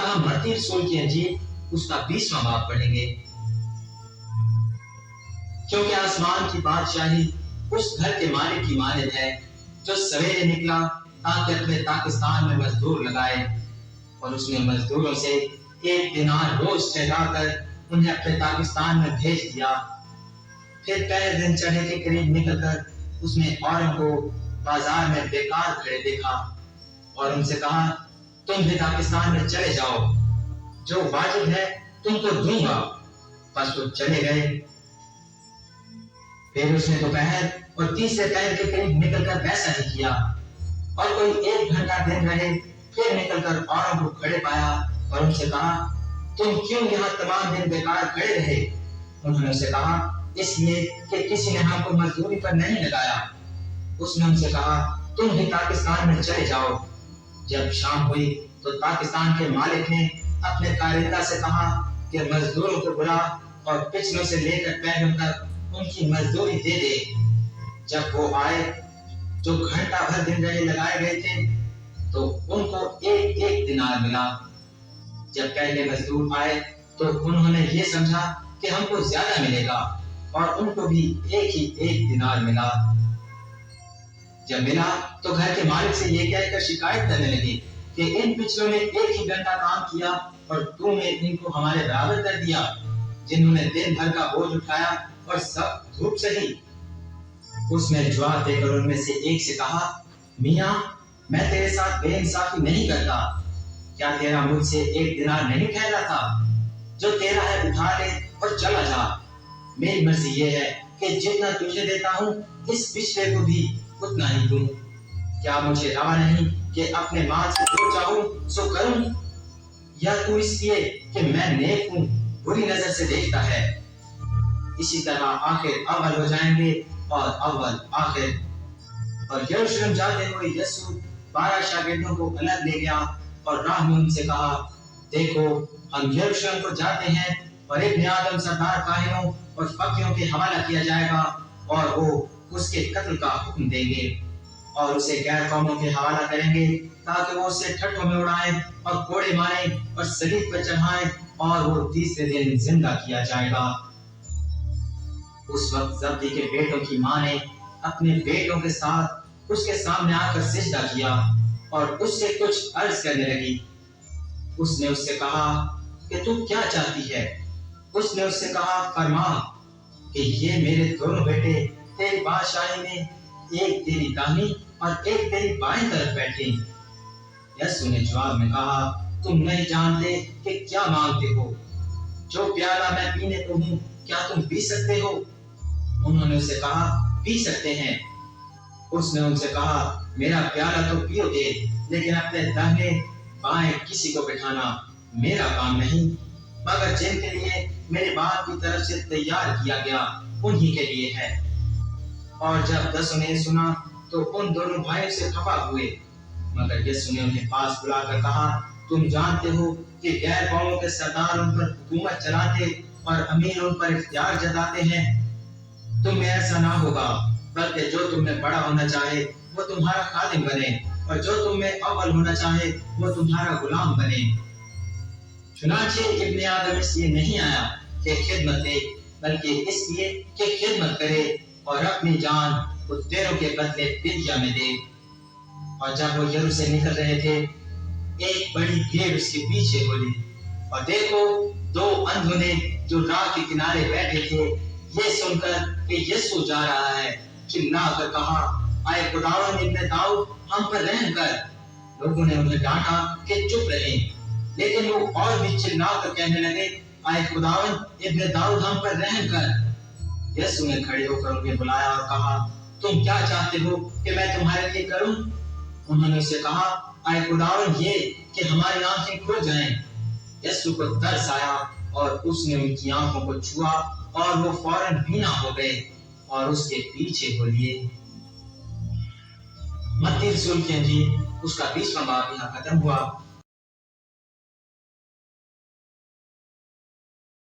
ہم متی رسول کی انجیل اس کا 20واں باب پڑھیں گے۔ کیونکہ آسمان کی بادشاہی اس گھر کے مالک کی مانند ہے جو سویرے نکلا تاکہ اپنے پاکستان میں مزدور لگائے، اور اس نے مزدوروں سے 1 دینار روز ٹھہرا کر انہیں اپنے پاکستان میں بھیج دیا۔ پھر پہلے دن چڑھے کے قریب نکل کر اس نے اوروں کو بازار میں بیکار کھڑے دیکھا اور ان سے کہا، تم بھی پاکستان میں چلے جاؤ، جو واجب ہے تم کو دوں گا۔ بس وہ چلے گئے۔ پھر اس نے دوپہر اور تیسرے پہر کے قریب نکل کر ویسا ہی کیا، اور کوئی 1 گھنٹہ دن رہے پھر نکل کر اوروں کو کھڑے پایا اور ان سے کہا، تم کیوں یہاں تمام دن بیکار کھڑے رہے؟ انہوں نے اسے کہا، اس لیے کہ کسی نے ہم کو مزدوری پر نہیں لگایا۔ اس نے ان سے کہا، تم بھی پاکستان میں چلے جاؤ۔ جب شام ہوئی تو پاکستان کے مالک نے اپنے کارندہ سے کہا کہ مزدوروں کو بلا اور پچھلوں سے لے کر پہلوں تک ان کی مزدوری دے دے۔ جب وہ آئے جو گھنٹہ بھر دن رہے لگائے گئے تھے تو ان کو 1 دینار ملا۔ جب پہلے مزدور آئے تو انہوں نے یہ سمجھا کہ ہم کو زیادہ ملے گا، اور ان کو بھی 1 دینار ملا۔ جب ملا تو گھر کے مالک سے یہ کہہ کر شکایت کرنے لگے کہ ان پچھلوں نے 1 گھنٹہ کام کیا اور تو نے ان کو ہمارے برابر کر دیا، جنہوں نے دن بھر کا بوجھ اٹھایا اور سب دھوپ سہی۔ اس نے جواب دے کر ان میں سے ایک سے کہا، میاں میں تیرے ساتھ بے انصافی نہیں کرتا۔ کیا تیرا مجھ سے 1 دینار نہیں ٹھہرا تھا؟ جو تیرا ہے اٹھا لے اور چلا جا۔ میری مرضی یہ ہے کہ جتنا تجھے دیتا ہوں اس پچھلے کو بھی اتنا ہی دوں۔ کیا مجھے روا نہیں کہ اپنے مال سے جو چاہوں سو کروں؟ یا تو اس لیے کہ میں نیک ہوں بری نظر سے دیکھتا ہے؟ اسی طرح آخر اول ہو جائیں گے اور اول آخر۔ اور یروشلم جاتے ہوئے یسوع 12 شاگردوں کو الگ لے گیا اور راہ میں ان سے کہا، دیکھو ہم یروشلم کو جاتے ہیں، اور ابن آدم سردار کاہنوں اور فقیہوں کے حوالہ کیا جائے گا، اور وہ اس کے قتل کا حکم دیں گے اور اسے غیر قوموں کے حوالہ کریں گے تاکہ وہ اسے ٹھٹھوں میں اڑائیں اور کوڑے ماریں اور صلیب پر چڑھائیں، اور وہ تیسرے دن زندہ کیا جائے گا۔ اس وقت زبدی کے بیٹوں کی ماں نے اپنے بیٹوں کے ساتھ اس کے سامنے آ کر سجدہ کیا اور اس سے کچھ عرض کرنے لگی۔ اس نے اس سے کہا کہ تو کیا چاہتی ہے؟ اس نے اس سے کہا، فرما کہ یہ میرے دونوں بیٹے تیری بادشاہی میں ایک تیری داہنی اور ایک تیری بائیں طرف بیٹھے۔ یسوع نے جواب میں کہا، تم نہیں جانتے کہ کیا مانگتے ہو۔ جو پیالہ میں پینے کو ہوں کیا تم پی سکتے ہو؟ انہوں نے اسے کہا، پی سکتے ہیں۔ اس نے ان سے کہا، میرا پیالہ تو پیو گے، لیکن اپنے داہنے بائیں کسی کو بٹھانا میرا کام نہیں، مگر جن کے لیے میرے باپ کی طرف سے تیار کیا گیا انہی کے لیے ہے۔ اور جب 10 نے سنا تو ان دونوں بھائیوں سے خفا ہوئے، مگر یسوع نے انہیں پاس بلا کر کہا، تم جانتے ہو کہ غیر قوموں کے سردار ان پر حکومت چلاتے اور امیر ان پر اختیار جتاتے ہیں۔ تم میں ایسا نہ ہوگا، بلکہ جو تم میں بڑا ہونا چاہے وہ تمہارا خادم بنے، اور جو تم میں اول ہونا چاہے وہ تمہارا غلام بنے۔ چنانچہ ابن آدم اس لیے نہیں آیا کہ خدمت دے، بلکہ اس لیے کہ خدمت کرے اور اپنی جان کتےروں کے بدلے فدیہ میں دے۔ اور جب وہ یرو سے نکل رہے تھے، ایک بڑی بھیڑ اس کے پیچھے بولی، اور دیکھو 2 اندھوں نے جو راہ کے کنارے بیٹھے تھے، یہ سن کر کہ یسوع جا رہا ہے، چلا کر کہا، اے خداوند ابن داؤد ہم پر رحم کر۔ لوگوں نے انہیں ڈانٹا کہ چپ رہیں، لیکن وہ اور بھی چلا کر کہنے لگے، اے خداوند ابن داؤد ہم پر رحم کر۔ یسوع نے کھڑے ہو کر انہیں بلایا اور کہا، تم کیا چاہتے ہو کہ میں تمہارے لیے کروں؟ انہوں نے اسے کہا، اے خداوند یہ کہ ہماری آنکھیں کھل جائیں۔ یسوع کو ترس آیا اور اس نے ان کی آنکھوں کو چھوا، اور وہ فوراً بینا ہو گئے اور اس کے پیچھے ہو لیے۔ متی رسول کی انجیل اس کا 20واں باب یہاں ختم ہوا۔